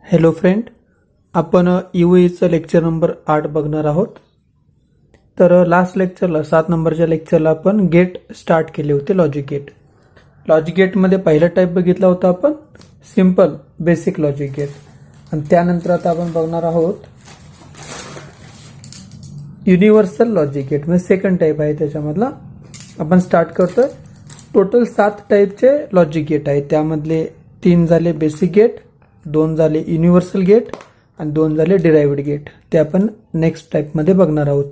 Hello friend, आपण ईव्हीचं lecture number 8 बघणार आहोत. तर लास्ट लेक्चरला 7 नंबरच्या लेक्चरला आपण गेट स्टार्ट केले होते. Logic gate. लॉजिक गेटमध्ये पहिला टाईप बघितला होता आपण सिंपल बेसिक लॉजिक गेट, आणि त्यानंतर आता आपण बघणार आहोत युनिव्हर्सल लॉजिक गेट. म्हणजे सेकंड टाईप आहे त्याच्यामधला. आपण स्टार्ट करतोय. टोटल 7 टाईपचे लॉजिक गेट आहेत. त्यामधले 3 झाले बेसिक गेट, 2 झाले युनिव्हर्सल गेट आणि 2 झाले डिराइव्ड गेट. ते आपण नेक्स्ट टाईपमध्ये बघणार आहोत.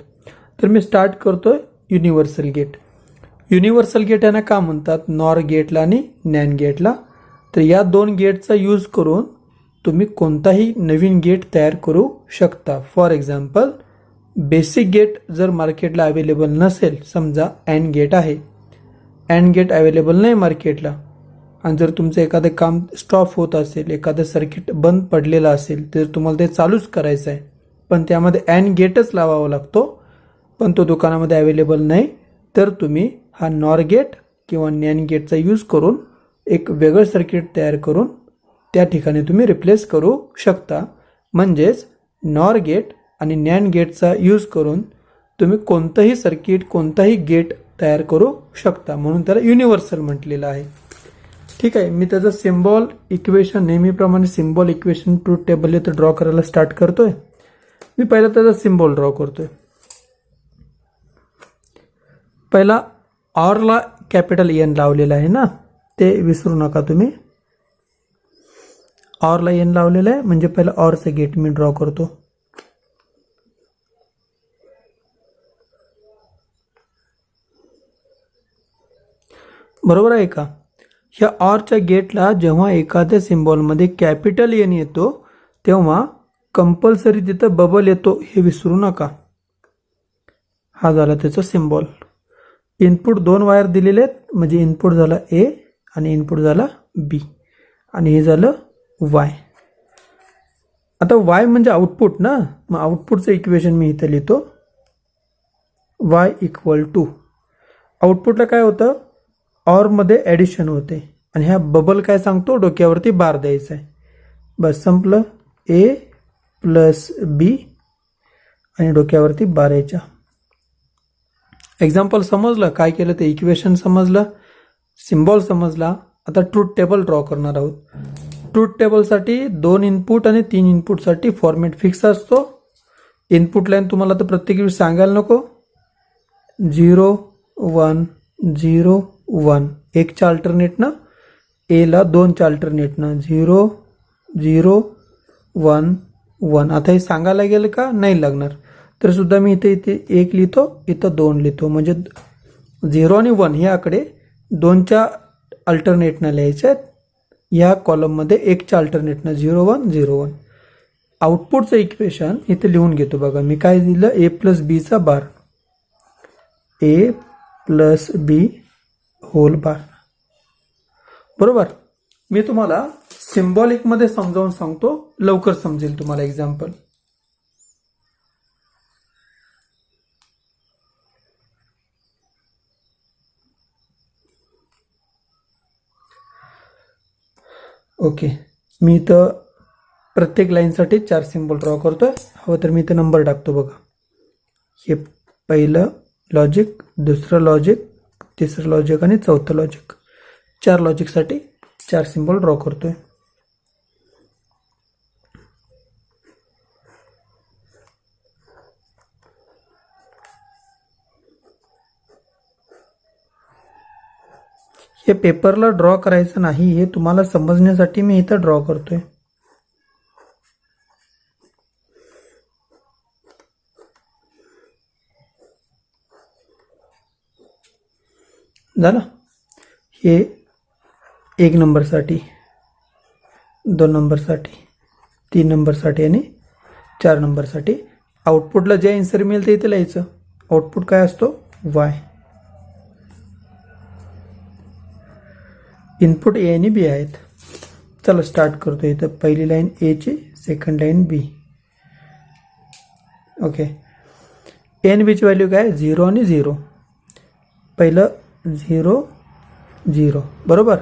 तर मी स्टार्ट करतोय युनिव्हर्सल गेट. युनिव्हर्सल गेट यांना का म्हणतात? नॉर गेटला आणि नॅन गेटला. तर या 2 गेटचा यूज करून तुम्ही कोणताही नवीन गेट तयार करू शकता. फॉर एक्झाम्पल, बेसिक गेट जर मार्केटला अवेलेबल नसेल, समजा अँड गेट आहे, अँड गेट अवेलेबल नाही मार्केटला, आणि जर तुमचं एखादं काम स्टॉप होत असेल, एखादं सर्किट बंद पडलेलं असेल, तर तुम्हाला ते चालूच करायचं आहे, पण त्यामध्ये अँड गेटच लावावा लागतो, पण तो दुकानामध्ये अवेलेबल नाही, तर तुम्ही हा नॉर गेट किंवा नॅन गेटचा यूज करून एक वेगळं सर्किट तयार करून त्या ठिकाणी तुम्ही रिप्लेस करू शकता. म्हणजेच नॉर गेट आणि नॅन गेटचा यूज करून तुम्ही कोणतंही सर्किट, कोणताही गेट तयार करू शकता. म्हणून त्याला युनिव्हर्सल म्हटलेलं आहे. ठीक आहे. मी त्याचं सिम्बॉल इक्वेशन नेहमीप्रमाणे सिम्बॉल इक्वेशन ट्रूथ टेबल इथं ड्रॉ करायला स्टार्ट करतोय. मी पहिला त्याचा सिम्बॉल ड्रॉ करतोय. पहिला ऑरला कॅपिटल एन लावलेला आहे ना, ते विसरू नका तुम्ही. ऑरला एन लावलेलं आहे, म्हणजे पहिला ऑरचं गेट मी ड्रॉ करतो. बरोबर आहे का? ह्या ऑरच्या गेटला जेव्हा एखाद्या सिम्बॉलमध्ये कॅपिटल एन येतो, तेव्हा कंपल्सरी तिथं बबल येतो, हे विसरू नका. हा झाला त्याचा सिम्बॉल. इनपुट 2 वायर दिलेले आहेत, म्हणजे इनपुट झाला ए आणि इनपुट झाला बी, आणि हे झालं वाय. आता वाय म्हणजे आउटपुट ना, मग आउटपुटचं इक्वेशन मी इथं लिहितो. वाय इक्वल टू, आउटपुटला काय होतं, ऑरमध्ये ॲडिशन होते, आणि ह्या बबल काय सांगतो, डोक्यावरती बार द्यायचा आहे. बस संपलं. ए प्लस बी आणि डोक्यावरती बार यायच्या. एक्झाम्पल समजलं काय केलं ते? इक्वेशन समजलं, सिम्बॉल समजला. आता ट्रूथ टेबल ड्रॉ करणार आहोत. ट्रूथ टेबलसाठी 2 इनपुट आणि 3 इनपुटसाठी फॉर्मॅट फिक्स असतो. इनपुट लाईन तुम्हाला तर प्रत्येक वेळी सांगायला नको. 0 1 0 1 1च्या अल्टरनेटनं, एला 2च्या अल्टरनेटनं 0 0 1 1. आता हे सांगायला गेलं का नाही लागणार, तर सुद्धा मी इथे 1 लिहितो, इथं 2 लिहितो. म्हणजे 0 आणि 1 हे आकडे 2च्या अल्टरनेटनं लिहायचे आहेत. या कॉलममध्ये 1च्या अल्टरनेटनं 0 1 0 1. आउटपुटचं इक्वेशन इथे लिहून घेतो. बघा मी काय दिलं, ए प्लस बीचा बार, ए प्लस बी होल बार. बरोबर. मी तुम्हाला सिम्बॉलिक मध्ये समजावून सांगतो, लवकर समजेल तुम्हाला. Example, okay. मी इथं प्रत्येक लाईनसाठी 4 सिम्बॉल ड्रॉ करतोय. हवं तर मी इथं नंबर टाकतो. बघा, हे पहिलं लॉजिक, दुसरं लॉजिक, तिसरं लॉजिक आणि चौथं लॉजिक. 4 लॉजिकसाठी 4 सिम्बॉल ड्रॉ करतोय. हे पेपरला ड्रॉ करायचं नाही, हे तुम्हाला समजण्यासाठी मी इथं ड्रॉ करतोय. झालं. हे 1 नंबरसाठी, 2 नंबरसाठी, 3 नंबरसाठी आणि 4 नंबरसाठी. आउटपुटला जे आन्सर मिळेल ते इथे लिहायचं. आउटपुट काय असतो, वाय. इनपुट ए आणि बी आहेत. चला स्टार्ट करतो. इथं पहिली लाईन ए ची, सेकंड लाईन बी. ओके. ए आणि बीची व्हॅल्यू काय, 0 आणि 0. पहिलं 0 0. बरोबर.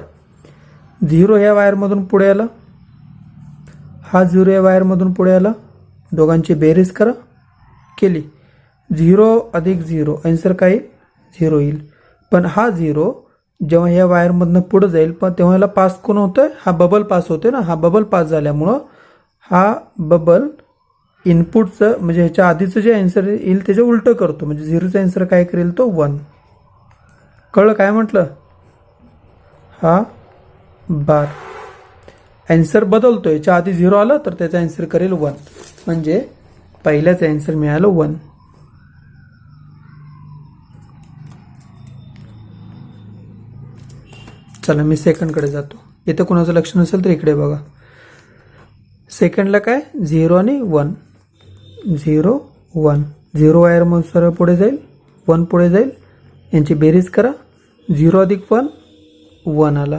0 ह्या वायरमधून पुढे आलं, हा 0 या वायरमधून पुढे आला, दोघांची बेरीज करा, केली 0 अधिक 0 आन्सर काय येईल 0 येईल. पण हा 0 जेव्हा या वायरमधनं पुढे जाईल पण तेव्हा याला पास कोण होतोय, हा बबल पास होतोय ना. हा बबल पास झाल्यामुळं हा बबल इनपुटचं म्हणजे ह्याच्या आधीचं जे आन्सर येईल त्याचे उलटं करतो, म्हणजे 0चा आन्सर काय करेल तो 1. कळलं काय म्हटलं, हा बार आन्सर बदलतो. याच्या आधी 0 आलं तर त्याचा आन्सर करेल 1, म्हणजे पहिल्याच आन्सर मिळालं 1. चला मी सेकंडकडे जातो. इथं कोणाचं लक्ष नसेल तर इकडे बघा. सेकंडला काय 0 आणि 1, 0 1, 0 वायरमधून सरळ पुढे जाईल, 1 पुढे जाईल, यांची बेरीज करा, 0 अधिक 1 1 आला.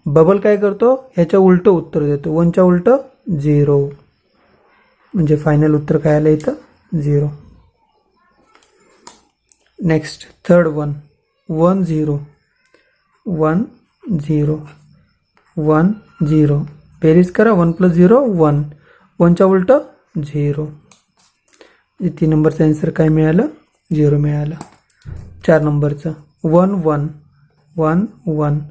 बबल काय करतो, ह्याच्या उलटं उत्तर देतो, 1च्या उलटं 0, म्हणजे फायनल उत्तर काय आलं इथं 0. नेक्स्ट थर्ड 1 1 0 1 0 1 0, बेरीज करा, 1 + 0 1, 1च्या उलटं 0. 3 नंबरचं आन्सर काय मिळालं 0 मिळालं. 4 नंबरचं 1 1 1 1,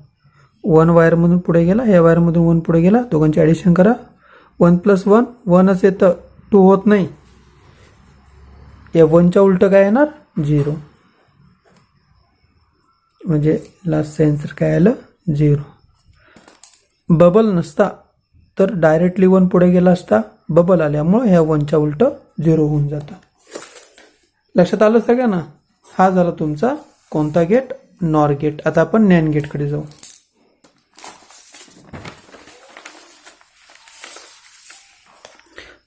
1 वायरमधून पुढे गेला, या वायरमधून 1 पुढे गेला, दोघांची ॲडिशन करा, 1 + 1 1च येतं, 2 होत नाही. या 1च्या उलटं काय येणार 0, म्हणजे लास्टचं आन्सर काय आलं 0. बबल नसता तर डायरेक्टली 1 पुढे गेला असता, बबल आल्यामुळे ह्या 1च्या उलटं 0 होऊन जातं. लक्षात आलं सगळ्यांना. हा झाला तुमचा कोणता गेट, नॉर गेट. आता आपण नॅन गेटकडे जाऊ.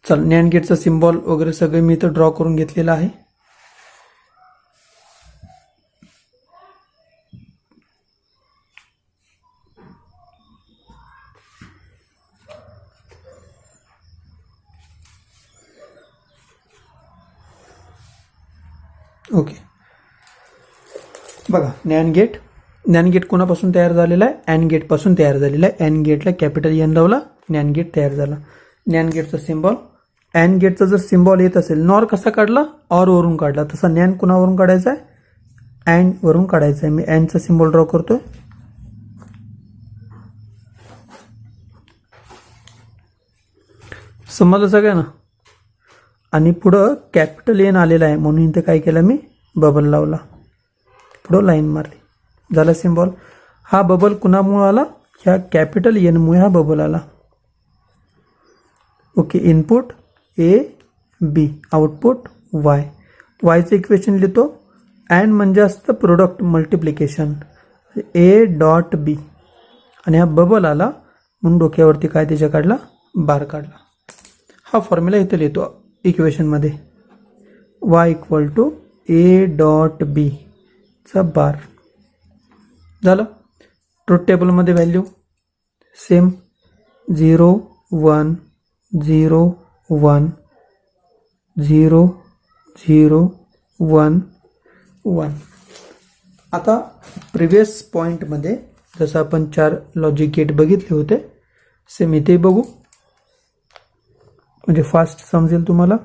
चल नॅन गेटचा सिम्बॉल वगैरे सगळे मी इथं ड्रॉ करून घेतलेला आहे. ओके बघा, नॅन गेट कोणापासून तयार झालेला आहे, अँड गेट पासून तयार झालेला आहे. अँड गेटला कॅपिटल एन लावला, नॅन गेट तयार झाला. नॅन गेटचा सिम्बॉल, अँड गेटचा जर सिम्बॉल येत असेल, नॉर कसा काढला ऑर वरून काढला, तसा नॅन कोणावरून काढायचा आहे अँड वरून काढायचा आहे. मी अँडचा सिम्बॉल ड्रॉ करतोय. समजलं सगळ्यांना. आणि पुढं कॅपिटल एन आलेला आहे म्हणून इथे काय केलं मी बबल लावला, पुढं लाईन मारली, झाला सिम्बॉल. हा बबल कुणामुळे आला, ह्या कॅपिटल एनमुळे हा बबल आला. Okay, input A B, output Y. वायचं इक्वेशन लिहितो, अँड म्हणजे असतं product multiplication, A dot B, आणि हा बबल आला म्हणून डोक्यावरती काय त्याच्या काढला बार काढला. हा फॉर्म्युला इथं लिहितो इक्वेशनमध्ये, y = ए डॉट बी चा बार. झालं. ट्रूथ टेबलमध्ये व्हॅल्यू सेम 0 1 0 1 0 0 1 1. आता प्रिव्हियस पॉईंटमध्ये जसं आपण 4 लॉजिक गेट बघितले होते, सेम इथे बघू म्हणजे फास्ट समजेल तुम्हाला.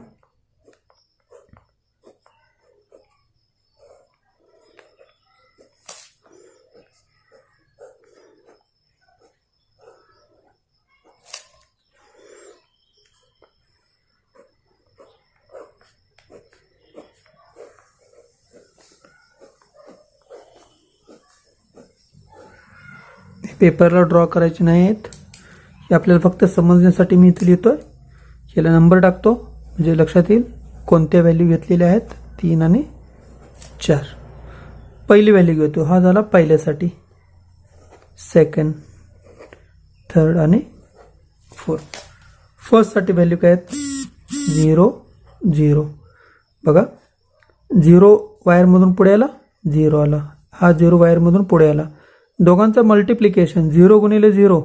पेपरला ड्रॉ करायचे नाही आहेत, हे आपल्याला फक्त समजण्यासाठी मी इथे लिहितोय. याला नंबर टाकतो म्हणजे लक्षात येईल कोणत्या व्हॅल्यू घेतलेल्या आहेत, 3 आणि 4. पहिली व्हॅल्यू घेतो, हा झाला पहिल्यासाठी, सेकंड, थर्ड आणि फोर्थ. फर्स्टसाठी व्हॅल्यू काय आहेत 0 0. बघा 0 वायरमधून पुढे आला 0 आला, हा 0 वायरमधून पुढे आला, दोघांचं मल्टिप्लिकेशन 0 × 0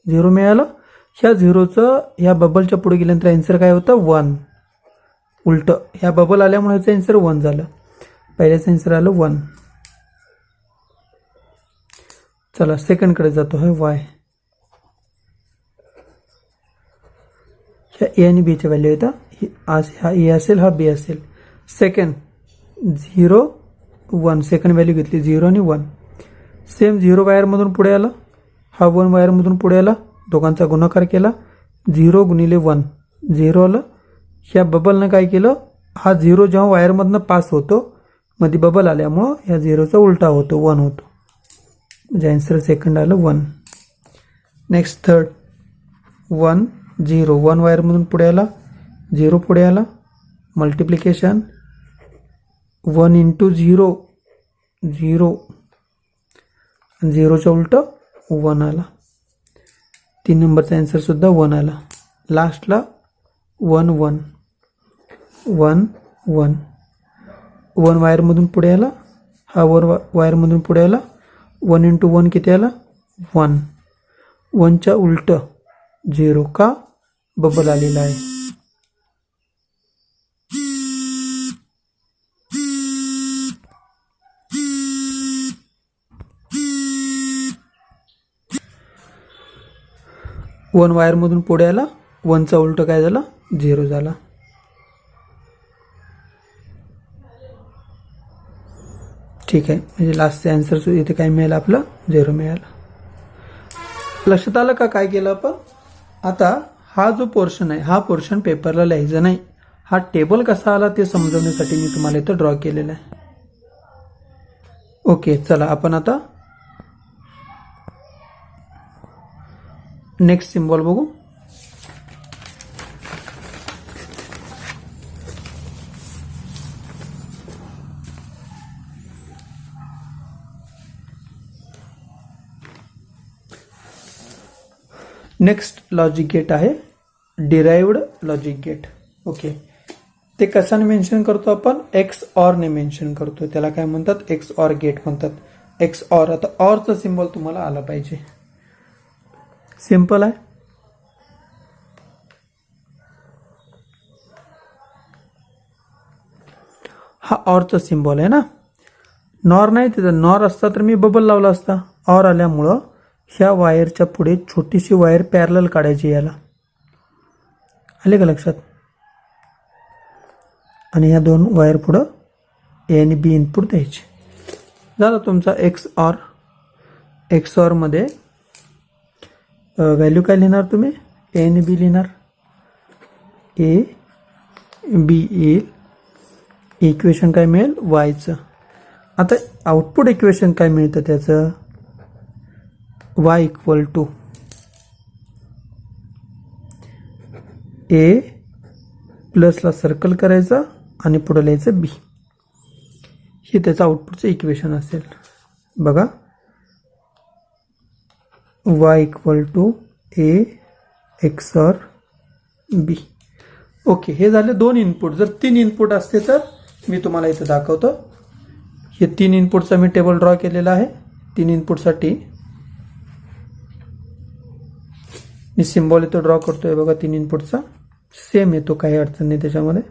0 मिळालं. ह्या 0चं ह्या बबलच्या पुढे गेल्यानंतर आन्सर काय होतं 1, उलटं ह्या बबल आल्यामुळे ह्याचं आन्सर 1 झालं. पहिल्याचं आन्सर आलं 1. चला सेकंडकडे जातो, है वाय. ह्या ए आणि बीच्या व्हॅल्यू येतात. हा ए असेल, हा बी असेल. सेकंड 0 1 सेकंड व्हॅल्यू घेतली 0 आणि 1. सेम 0 वायरमधून पुढे आला, हा 1 वायरमधून पुढे आला, दोघांचा गुणाकार केला. 0 गुणिले 1 0 आलं. ह्या बबलनं काय केलं, हा 0 जेव्हा वायरमधनं पास होतो मध्ये बबल आल्यामुळं ह्या 0चा उलटा होतो, 1 होतो. म्हणजे आन्सर सेकंड आलं 1. नेक्स्ट थर्ड 1 0 1 वायरमधून पुढे आला, 0 पुढे आला. मल्टिप्लिकेशन 1 इंटू 0 0 आणि 0च्या उलटं 1 आला. 3 नंबरचा आन्सर सुद्धा 1 आला. लास्टला 1 1 1 1 1 वायरमधून पुढे आला, हा 1 वायरमधून पुढे आला. 1 इंटू 1 किती आला 1. 1च्या उलटं 0 का बबल आलेला आहे. वन वायरमधून पुढे आला, 1चा उलट काय झाला 0 झाला. ठीक आहे, म्हणजे लास्टचा आन्सर इथे काय मिळालं, आपलं 0 मिळालं. लक्षात आलं का काय केलं आपण. आता हा जो पोर्शन आहे, हा पोर्शन पेपरला लिहायचा नाही. हा टेबल कसा आला ते समजवण्यासाठी मी तुम्हाला इथं ड्रॉ केलेला आहे. ओके, चला आपण आता नेक्स्ट सिम्बॉल बघू. नेक्स्ट लॉजिक गेट आहे डिराइव्ड लॉजिक गेट. ओके, ते कशाने मेन्शन करतो आपण, एक्स ऑर ने मेन्शन करतो. त्याला काय म्हणतात, एक्स ऑर गेट म्हणतात. एक्स ऑर, आता ऑरचा सिम्बॉल तुम्हाला आला पाहिजे. सिंपल आहे. हा ऑरचा सिम्बॉल आहे ना. नॉर नाही, तिथं नॉर असता तर मी बबल लावला असता. ऑर आल्यामुळं ह्या वायरच्या पुढे छोटीशी वायर पॅरलल काढायची याला. आले का लक्षात. आणि ह्या दोन वायर पुढं ए आणि बी इनपुट द्यायचे. झालं तुमचा एक्स ऑर. एक्स ऑर मध्ये व्हॅल्यू काय लिहिणार तुम्ही, ए आणि बी लिहिणार. ए बी येईल. इक्वेशन काय मिळेल वायचं. आता आउटपुट इक्वेशन काय मिळतं त्याचं, y इक्वल टू ए प्लसला सर्कल करायचा आणि पुढे लिहायचं बी. हे त्याचं आउटपुटचं इक्वेशन असेल. बघा, y equal to A XOR B. Okay, हे झाले 2 इनपुट. जर 3 इनपुट असते तर मी तुम्हाला इथं दाखवतो. हे 3 इनपुटचा मी टेबल ड्रॉ केलेला आहे. 3 इनपुटसाठी मी सिम्बॉल इथं ड्रॉ करतोय. बघा 3 इनपुटचा सेम येतो, काही अडचण नाही त्याच्यामध्ये.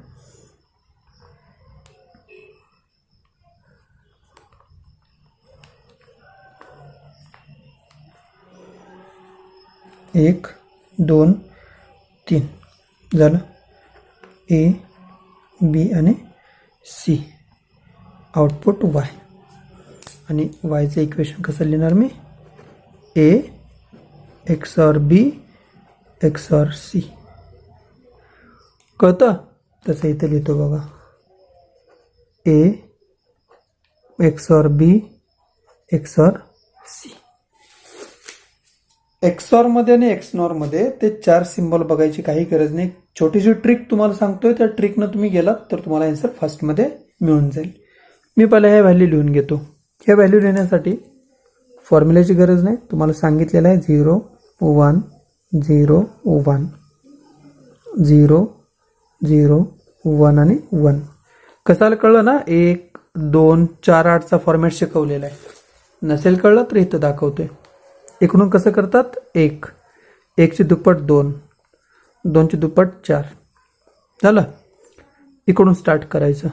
एक 2 3 झालं. ए बी आणि सी. Output Y. आणि वायचं इक्वेशन कसं लिहिणार मी, A XOR B XOR C. कळतं तसं इथं लिहितो बघा. A XOR B XOR C. XOR मध्ये आणि एक्सनॉर मध्ये ते 4 सिम्बॉल बघायची काही गरज नाही. छोटीशी ट्रिक तुम्हाला सांगतोय, त्या ट्रिकनं तुम्ही गेलात तर तुम्हाला आन्सर फर्स्टमध्ये मिळून जाईल. मी पहिला ह्या व्हॅल्यू लिहून घेतो. ह्या व्हॅल्यू लिहिण्यासाठी फॉर्म्युल्याची गरज नाही. तुम्हाला सांगितलेलं आहे 0 1 0 1 0 0 1 आणि 1. कसाला कळलं ना, 1 2 4 8चा फॉर्मॅट शिकवलेला आहे. नसेल कळलं तर इथं दाखवतोय. इकडून कसं करतात, 1 1 ची दुप्पट 2 2 ची दुप्पट 4 झालं. इकडून स्टार्ट करायचं.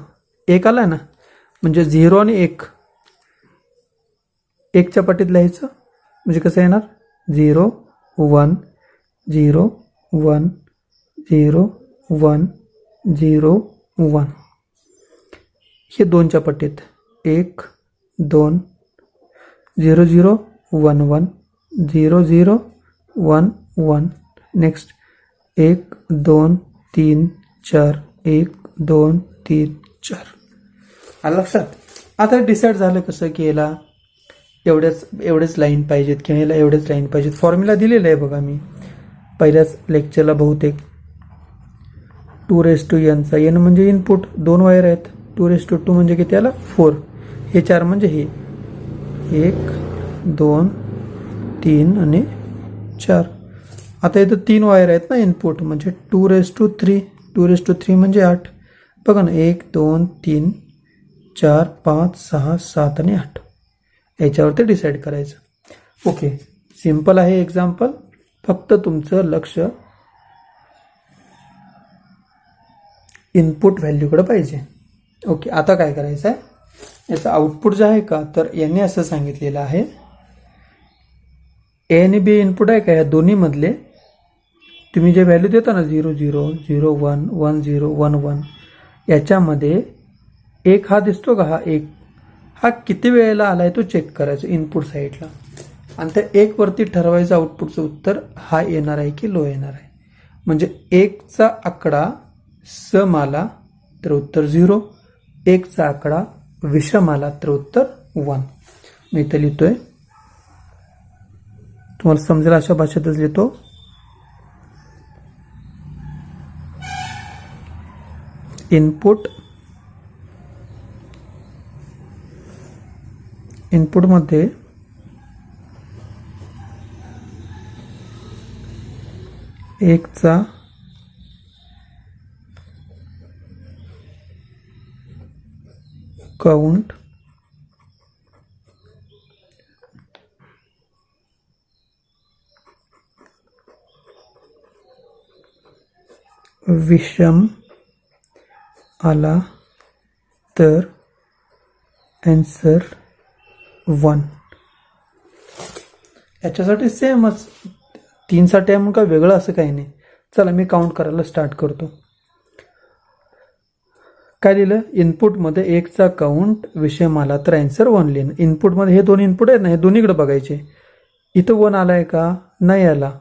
1 आलाय ना, म्हणजे 0 आणि 1 1च्या पाटीत लिहायचं. म्हणजे कसं येणार 0 1 0 1 0 1 0 1 हे 2च्या पट्टीत 1 2 0 0 1 1 0 0 1 1 नेक्स्ट 1 2 3 4 1 2 3 4 आलं लक्षात. आता डिसाईड झालं कसं की याला एवढेच लाईन पाहिजेत किंवा याला एवढेच लाईन पाहिजेत. फॉर्म्युला दिलेला आहे बघा मी पहिल्याच लेक्चरला बहुतेक. 2n चा n म्हणजे इनपुट 2 वायर आहेत. 2 म्हणजे किती आला 4. हे 4 म्हणजे हे 1 2 3 आणि 4. आता इथं 3 वायर आहेत ना इनपुट म्हणजे 2 म्हणजे 8. बघा ना 1 2 3 4 5 6 7 आणि 8 याच्यावरती डिसाईड करायचं. ओके सिंपल आहे एक्झाम्पल. फक्त तुमचं लक्ष इनपुट व्हॅल्यूकडे पाहिजे. ओके आता काय करायचं आहे याचं आउटपुट जे आहे का तर यांनी असं सांगितलेलं आहे ए आणि बी इनपुट आहे का या दोन्ही मधले तुम्ही जे व्हॅल्यू देता ना 0 0 0 1 1 0 1 1 याच्यामध्ये एक हा दिसतो का हा एक हा किती वेळेला आलाय तो चेक करायचा इनपुट साईडला आणि त्या 1 वरती ठरवायचं आउटपुटचं उत्तर हा येणार आहे की लो येणार आहे. म्हणजे 1चा आकडा सम आला तर उत्तर 0. 1चा आकडा विषम आला तर उत्तर 1. मी इथे लिहितोय तुम्हाला समजेल अशा भाषेतच लिहितो. इनपुटमध्ये एकचा काउंट विषम आला तर आन्सर 1. याच्यासाठी सेमच 3 साठी आहे मग काय वेगळं असं काही नाही. चला मी काउंट करायला स्टार्ट करतो. काय लिहिलं इनपुटमध्ये 1चा काउंट विषम आला तर आन्सर 1 लिहिणं. इनपुटमध्ये हे 2 इनपुट आहेत ना हे दोन्हीकडे बघायचे. इथं 1 आलाय का नाही आला.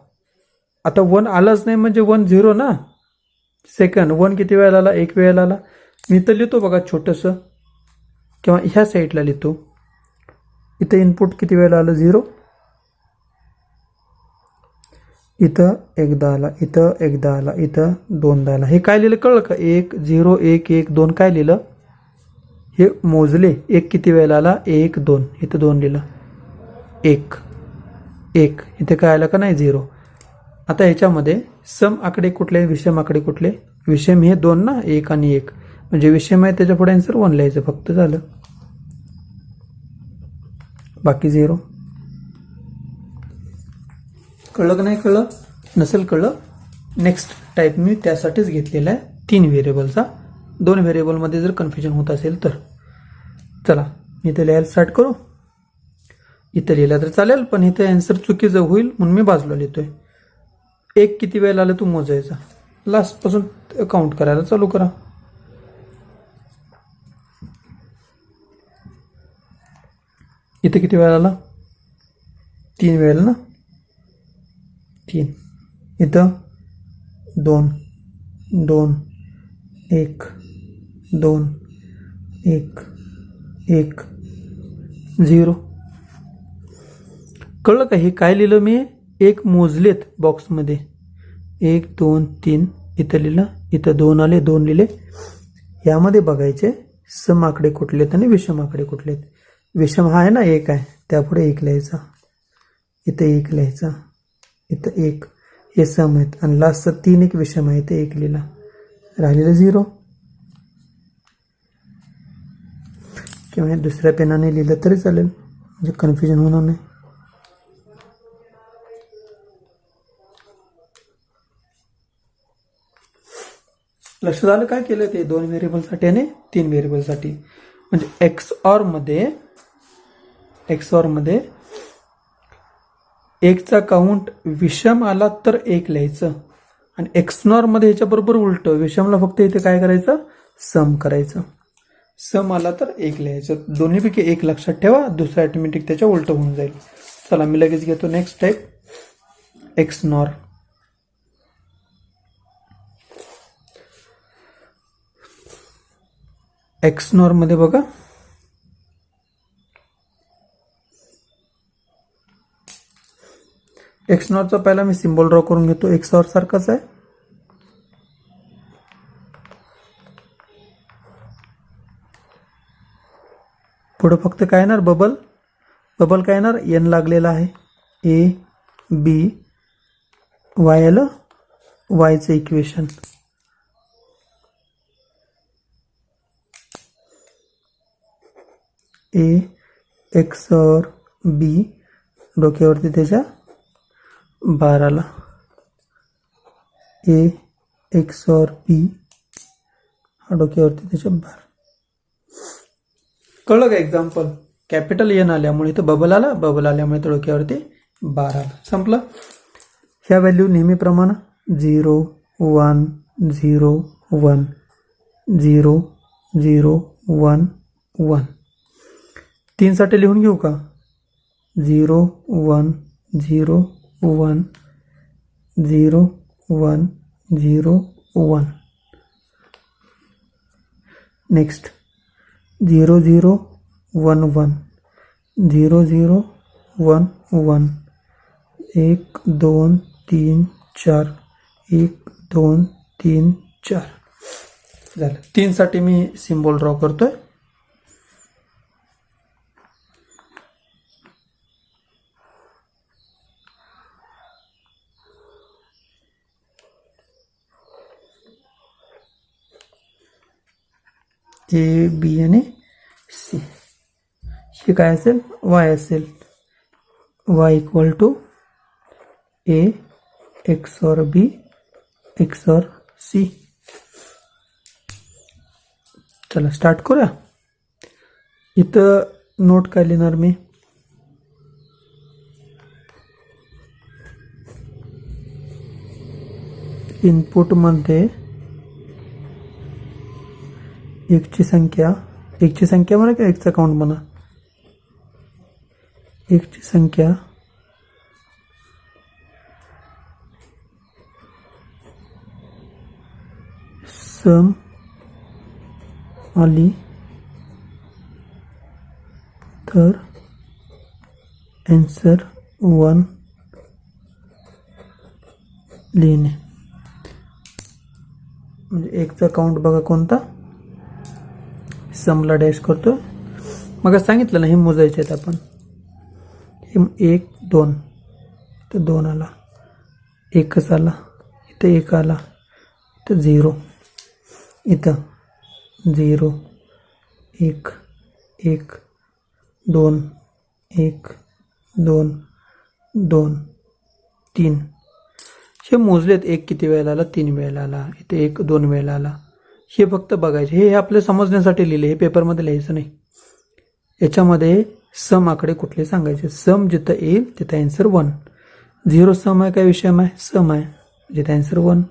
आता 1 आलाच नाही म्हणजे 1 0 ना. सेकंड 1 किती वेळेला आला 1 वेळेला आला. मी तर लिहितो बघा छोटंसं किंवा ह्या साईडला लिहितो. इथं इनपुट किती वेळेला आलं 0. इथं एकदा आला इथं एकदा आला इथं दोनदा आला. हे काय लिहिलं कळलं का 1 0 1 1 2 काय लिहिलं हे मोजले. 1 किती वेळेला आला 1 2 इथं 2 लिहिलं 1 1 इथे काय आलं का नाही 0. आता ह्याच्यामध्ये सम आकडे कुठले विषम आकडे कुठले विषम हे 2 ना 1 आणि 1 म्हणजे विषम आहे त्याच्या पुढे आन्सर 1 लिहायचं फक्त झालं. बाकी 0. कळलं का नाही कळलं नसेल कळलं नेक्स्ट टाईप मी त्यासाठीच घेतलेला आहे 3 व्हेरिएबलचा. 2 व्हेरिएबलमध्ये जर कन्फ्युजन होत असेल तर. चला इथे लिहायला स्टार्ट करू. इथं लिहिला तर चालेल पण इथे आन्सर चुकीचं होईल म्हणून मी बाजूला लिहितोय. 1 किती वेळेला आलं तू मोजायचा लास्ट पासून काउंट करायला चालू करा. इथे किती वेळेला आला 3 वेळेला ना 3. इथं 2 2 1 2 1 1 0. कळलं का हे काय लिहिलं मी 1 मोजलेत बॉक्समध्ये 1 2 3 इथं लिहिलं इथं 2 आले 2 लिहिले. यामध्ये बघायचे सम आकडे कुठले आहेत आणि विषम आकडे कुठले आहेत. विषम हा आहे ना 1 आहे त्यापुढे 1 लिहायचा इथं 1 लिहायचा इथं 1 हे सम आहेत आणि लास्टचा 3 एक विषम आहे ते 1 लिहिला राहिलेलं 0. किंवा हे दुसऱ्या पेनाने लिहिलं तरी चालेल म्हणजे कन्फ्युजन होणार नाही. लक्षात आलं काय केलं ते 2 व्हेरिएबलसाठी आणि 3 व्हेरिएबलसाठी. म्हणजे एक्सऑर मध्ये 1चा काउंट विषम आला तर 1 लिहायचं आणि एक्सनॉर मध्ये ह्याच्याबरोबर उलट, विषमला फक्त इथे काय करायचं, सम करायचं. सम आला तर 1 लिहायचं. दोन्हीपैकी 1 लक्षात ठेवा, दुसरं ऑटोमॅटिक त्याच्या उलट होऊन जाईल. चला मी लगेच घेतो नेक्स्ट टाईप, एक्सनॉर. एक्सनॉर मध्ये बघा, एक्सनॉरचा पहिला मी सिम्बॉल ड्रॉ करून घेतो. एक्सऑर सारखाच आहे. पुढे फक्त काय येणार, बबल. बबल काय येणार, एन लागलेला आहे. ए बी वाय आलं, वायचं इक्वेशन. ए एक्सऑर बी, डोक्यावरती त्याच्या 12ला. ए एक्सऑर बी, हा डोक्यावरती त्याच्या 12. कळलं का एक्झाम्पल? कॅपिटल एन आल्यामुळे इथं बबल आला, बबल आल्यामुळे इथं डोक्यावरती 12 आला. संपलं. ह्या व्हॅल्यू नेहमीप्रमाणे 0 1 0 1 0 0 1 1. 3 साठी लिहून घेऊ का, 0 1 0 1 0 1 0 1. नेक्स्ट 0 0 1 1 0 0 1 1 1 2 3 4 1 2 3 4. झालं. 3 साठी मी सिम्बॉल ड्रॉ करतोय. ए बी आणि सी. हे काय असेल, वाय असेल. Y equal to A XOR B XOR C. चला स्टार्ट करूया. इथं नोट काय लिहिणार मी, इनपुटमध्ये एकची संख्या म्हणा की एकचा काउंट म्हणा, एकची संख्या सम आली तर आन्सर 1 लिहिणे. म्हणजे एकचा काउंट बघा कोणता, समला डॅश करतो. मग सांगितलं ना, हे मोजायचे आहेत आपण. हे 1 2, तर 2 आला, एकच आला, इथं 1 आला, इथं 0, इथं 0 1 1 2 1 2 2 3. हे मोजलेत. 1 किती वेळेला आला, 3 वेळेला आला, इथे 1 2 वेळेला आला. हे फक्त बघायचे. हे आपल्या समजण्यासाठी लिहिले, हे पेपरमध्ये लिहायचं नाही. याच्यामध्ये सम आकडे कुठले सांगायचे. सम जिथं येईल तिथं आन्सर 1. 0 सम आहे काय विषम आहे, सम आहे, जिथं आन्सर 1.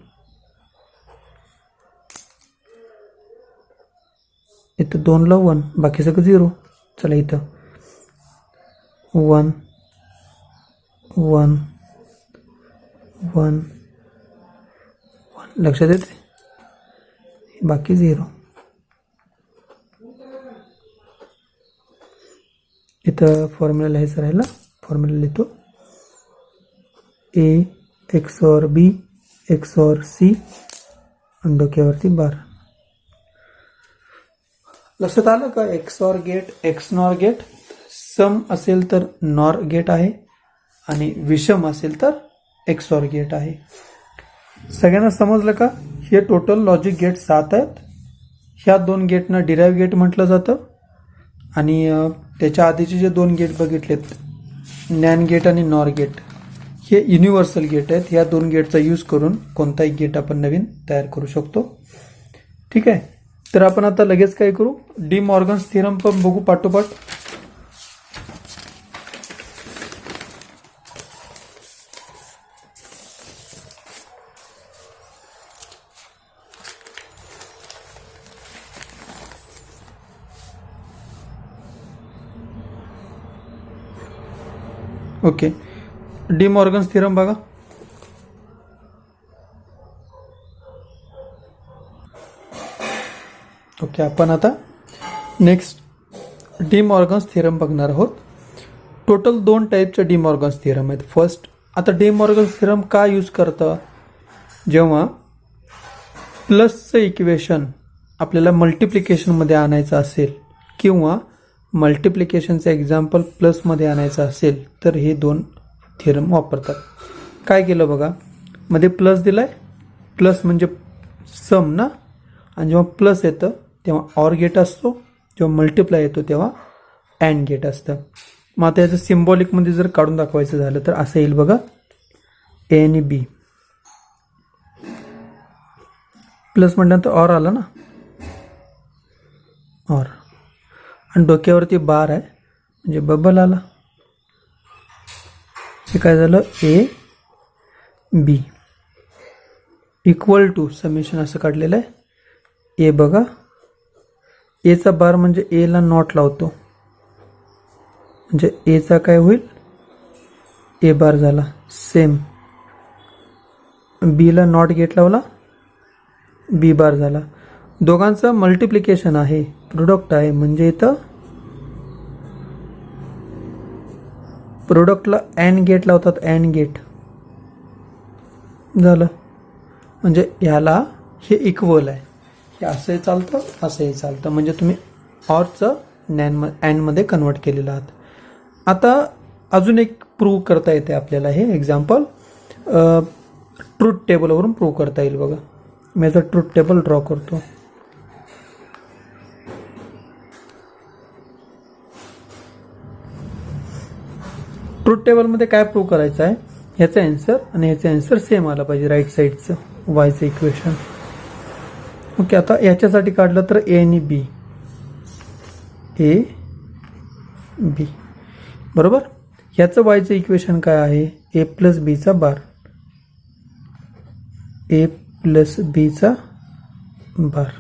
इथं 2 ला 1, बाकी सगळं 0. चला इथं 1 1 1 1, लक्षात येते, बाकी 0. इथं फॉर्म्युला लिहायचं राहिला, फॉर्म्युला लिहितो. A XOR B XOR C, आणि डोक्यावरती 12. लक्षात आलं का? XOR gate, XNOR gate. सम असेल तर नॉर गेट आहे, आणि विषम असेल तर एक्सऑर गेट आहे. सगळ्यांना समजलं का? हे टोटल लॉजिक गेट 7 आहेत. ह्या 2 गेटना डिराइव्ह गेट म्हटलं जातं, आणि त्याच्या आधीचे जे 2 गेट बघितलेत, नॅन गेट आणि नॉर गेट, हे युनिव्हर्सल गेट आहेत. ह्या 2 गेटचा यूज करून कोणताही गेट आपण नवीन तयार करू शकतो. ठीक आहे. तर आपण आता लगेच काय करू, डी मॉर्गन्स थेरम पण बघू पाठोपाठ. ओके, डी मॉर्गन्स थिअरम बघा. ओके, आपण आता नेक्स्ट डी मॉर्गन्स थिअरम बघणार आहोत. टोटल 2 टाईपचे डी मॉर्गन्स थिअरम आहेत. फर्स्ट, आता डी मॉर्गन्स थिअरम का यूज करतं? जेव्हा प्लसचं इक्वेशन आपल्याला मल्टिप्लिकेशनमध्ये आणायचं असेल किंवा मल्टिप्लिकेशनचं एक्झाम्पल प्लसमध्ये आणायचं असेल तर हे 2 थिअरम वापरतात. काय केलं बघा, मध्ये प्लस दिलाय, प्लस म्हणजे सम ना, आणि जेव्हा प्लस येतं तेव्हा ऑर गेट असतो, जेव्हा मल्टिप्लाय येतो तेव्हा अँड गेट असतं. मग आता याचं सिम्बॉलिकमध्ये जर काढून दाखवायचं झालं तर असं येईल बघा, ए आणि बी. प्लस म्हटल्यानंतर ऑर आला ना, ऑर, आणि डोक्यावरती बार आहे म्हणजे बबल आला. हे काय झालं, A B equal to summation असं काढलेलं आहे. ए बघा, एचा बार म्हणजे एला नॉट लावतो, म्हणजे एचा काय होईल, ए बार झाला. सेम बीला नॉट गेट लावला, बी बार झाला. दोघांचं मल्टिप्लिकेशन आहे, प्रोडक्ट आहे, म्हणजे इथं प्रोडक्टला अँड गेट लावतात, अँड गेट झालं. म्हणजे ह्याला हे इक्वल आहे, हे असंही चालतं, असंही चालतं, म्हणजे तुम्ही ऑरचं अँडमध्ये कन्वर्ट केलेलं आहात. आता अजून एक प्रूव्ह करता येते आपल्याला, हे एक्झाम्पल ट्रूथ टेबलवरून प्रूव्ह करता येईल बघा. मी आता ट्रूथ टेबल ड्रॉ करतो. ट्रूथ टेबलमध्ये काय प्रूव्ह करायचं आहे, ह्याचा आन्सर आणि ह्याचा आन्सर सेम आला पाहिजे, राईट साईडचं वायचं इक्वेशन. ओके, आता याच्यासाठी काढलं तर ए आणि बी, ए बी बरोबर. ह्याचं वायचं इक्वेशन काय आहे, ए प्लस बीचा बार, ए प्लस बीचा बार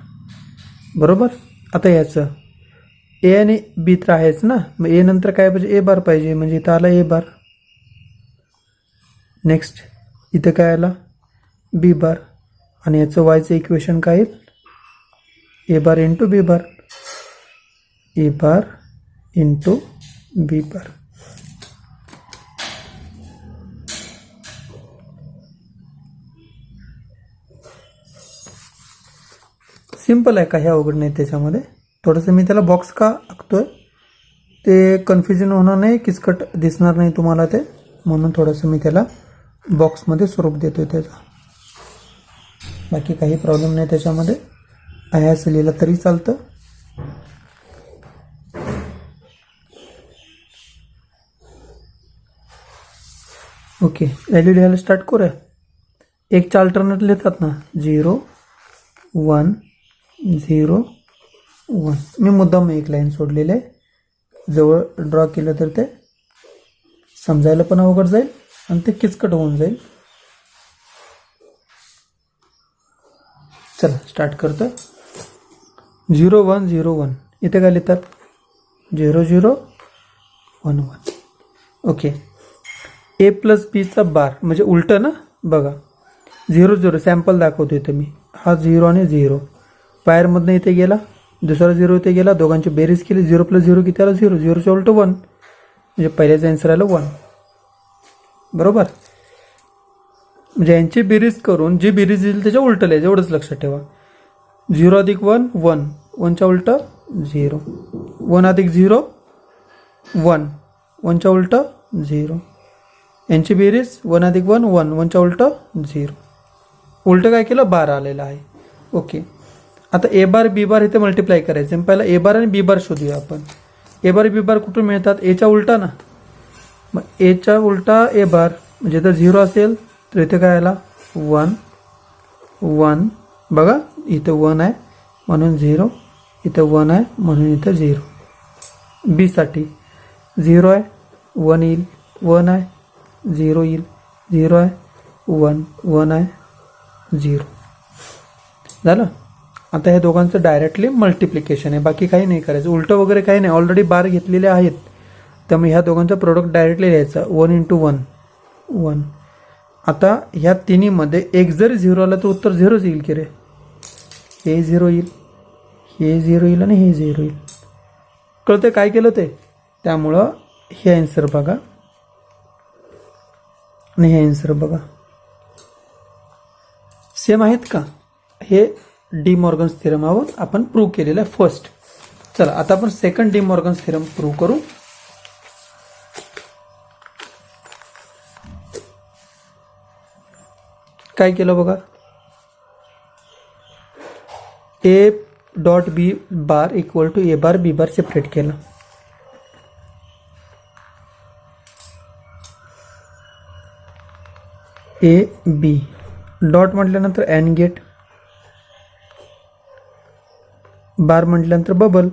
बरोबर. आता याचं ए आणि बी तर आहेच ना, मग ए नंतर काय पाहिजे, ए बार पाहिजे, म्हणजे इथं आला ए बार. नेक्स्ट इथं काय आला, बी बार, आणि याचं वायचं इक्वेशन काय येईल, ए बार इंटू बी बार, ए bar into B bar. Simple आहे, काही अवघड नाही त्याच्यामध्ये. थोडंसं मी त्याला बॉक्स का आखतोय, ते कन्फ्युजन होणार नाही, किचकट दिसणार नाही तुम्हाला ते, म्हणून थोडंसं मी त्याला बॉक्समध्ये स्वरूप देतोय त्याचा. बाकी काही प्रॉब्लेम नाही त्याच्यामध्ये, आहे असं लिहिलं तरी चालतं. ओके, व्हॅल्यू लिहायला स्टार्ट करूया. एक 4 अल्टरनेट लिहितात ना, 0 1 0 1. मी मुद्दाम एक लाईन सोडलेली आहे, जवळ ड्रॉ केलं तर ते समजायला पण अवघड जाईल आणि ते किचकट होऊन जाईल. चला स्टार्ट करतो. 0 1 0 1 इथे काय लिहितात, 0 0 1 1. ओके, ए प्लस बीचा बार म्हणजे उलटं ना, बघा 0 0 सॅम्पल दाखवतो इथं मी, हा 0 आणि 0 पायरमधनं इथे गेला, दुसरा 0 इथे गेला, दोघांची बेरीज केली, 0 प्लस 0 किती आला, 0, 0च्या उलटं 1, म्हणजे पहिल्याचं आन्सर आलं 1 बरोबर. म्हणजे यांची बेरीज करून जी बेरीज येईल त्याच्या उलटं लिहायचं, एवढंच लक्षात ठेवा. 0 अधिक 1 1, 1च्या उलटं 0, 1 अधिक 0 1, 1च्या उलटं 0. यांची बेरीज 1 अधिक 1 1, 1च्या उलटं 0. उलटं काय केलं, बार आलेला आहे. ओके, आता ए बार बी बार इथे मल्टिप्लाय करायचं. पहिला ए बार आणि बी बार शोधूया आपण. ए बार बी बार कुठून मिळतात, एच्या उलटा ना, मग एच्या उलटा ए बार, म्हणजे जर 0 असेल तर इथे काय आला 1 1, बघा इथं 1 आहे म्हणून 0, इथं 1 आहे म्हणून इथं 0. बी साठी 0 आहे 1 येईल, 1 आहे 0 येईल, 0 आहे 1 1 आहे 0 झालं. आता हे दोघांचं डायरेक्टली मल्टिप्लिकेशन आहे, बाकी काही नाही करायचं, उलटं वगैरे काही नाही, ऑलरेडी बार घेतलेले आहेत त्यामुळे ह्या दोघांचा प्रोडक्ट डायरेक्टली लिहायचा 1 × 1 1. आता ह्या तिन्हीमध्ये एक जरी 0 आला तर उत्तर 0च येईल की रे. हे 0 येईल, हे 0 येईल आणि हे 0 येईल. कळतं काय केलं ते. त्यामुळं हे आन्सर बघा आणि हे आन्सर बघा सेम आहेत का. हे डी मॉर्गन्स थिरमावर आपण प्रूव्ह केलेलं आहे फर्स्ट. चला आता आपण second De Morgan's theorem prove करू. काय केलं बघा. A dot B bar equal to A bar B bar separate केलं. ए बी डॉट म्हटल्यानंतर अँड गेट, बार म्हटल्यानंतर bubble.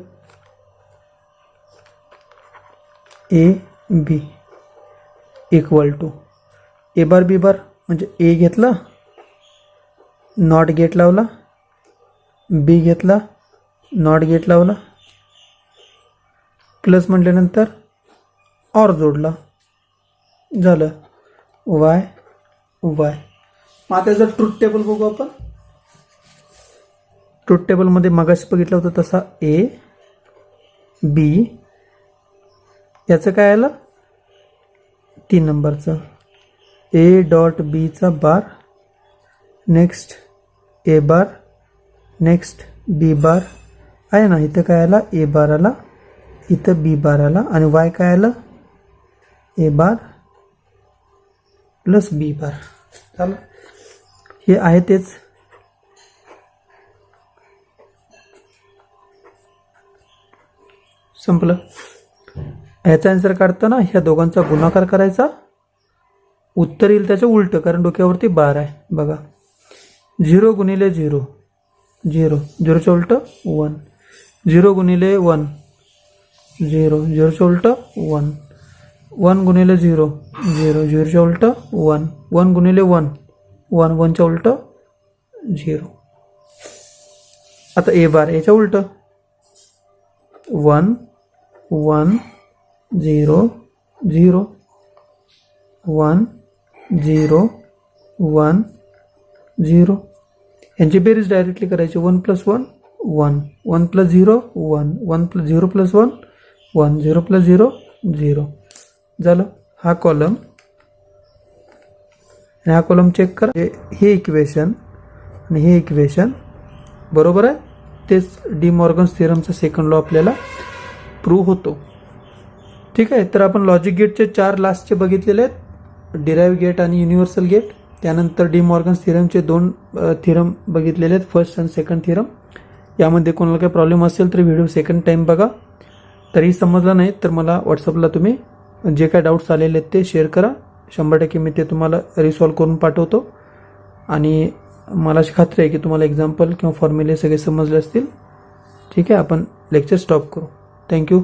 A B equal to A bar B bar म्हणजे A घेतला, not gate लावला, बी घेतला, नॉट गेट लावला, plus म्हटल्यानंतर or जोडला, झालं वाय वाय. मग आता जर ट्रूथ टेबल बघू आपण. ट्रूथ टेबलमध्ये मगाशी बघितलं होतं तसा ए बी, याचं काय आलं 3 नंबरचं ए डॉट बीचा बार, नेक्स्ट ए बार, नेक्स्ट बी बार आहे ना. इथं काय आला ए बार आला, इथं बी बार आला आणि वाय काय आलं ए बार प्लस बी बार. झालं हे आहे तेच. संपलं. ह्याचा आन्सर काढताना ह्या दोघांचा गुणाकार करायचा, उत्तर येईल त्याचं उलटं कारण डोक्यावरती बार आहे. बघा 0 गुणिले 0 0, 0च्या उलटं 1, 0 गुणिले 1 0, 0च्या उलटं 1, 1 गुणिले 0 0, 0च्या उलटं 1, 1 गुणिले 1 1, 1च्या उलटं 0. आता ए बार याच्या उलटं 1 1 0 0, 1 0 1 0. यांची बेरीज डायरेक्टली करायची. 1 + 1 1, 1 + 0 1, 1 + 0 + 1 1, 0 + 0 0. झालं. हा कॉलम आणि हा कॉलम चेक करा. हे इक्वेशन आणि हे इक्वेशन बरोबर आहे. तेच डी मॉर्गन्स थिअरमचा सेकंड लॉ आपल्याला प्रूव्ह होतो. ठीक आहे. तर आपण लॉजिक गेटचे 4 लास्टचे बघितलेले आहेत, डिराइव्ह गेट आणि युनिव्हर्सल गेट. त्यानंतर डी मॉर्गन्स थिअरमचे 2 थिअरम बघितलेले आहेत, फर्स्ट आणि सेकंड थिअरम. यामध्ये कोणाला काही प्रॉब्लेम असेल तर व्हिडिओ सेकंड टाईम बघा. तरी समजलं नाही तर मला व्हॉट्सअपला तुम्ही जे काय डाऊट्स आलेले आहेत ते शेअर करा. 100% मी ते तुम्हाला रिसॉल्व करून पाठवतो. आणि मला अशी खात्री आहे की तुम्हाला एक्झाम्पल किंवा फॉर्म्युले सगळे समजले असतील. ठीक आहे. आपण लेक्चर स्टॉप करू. थँक्यू.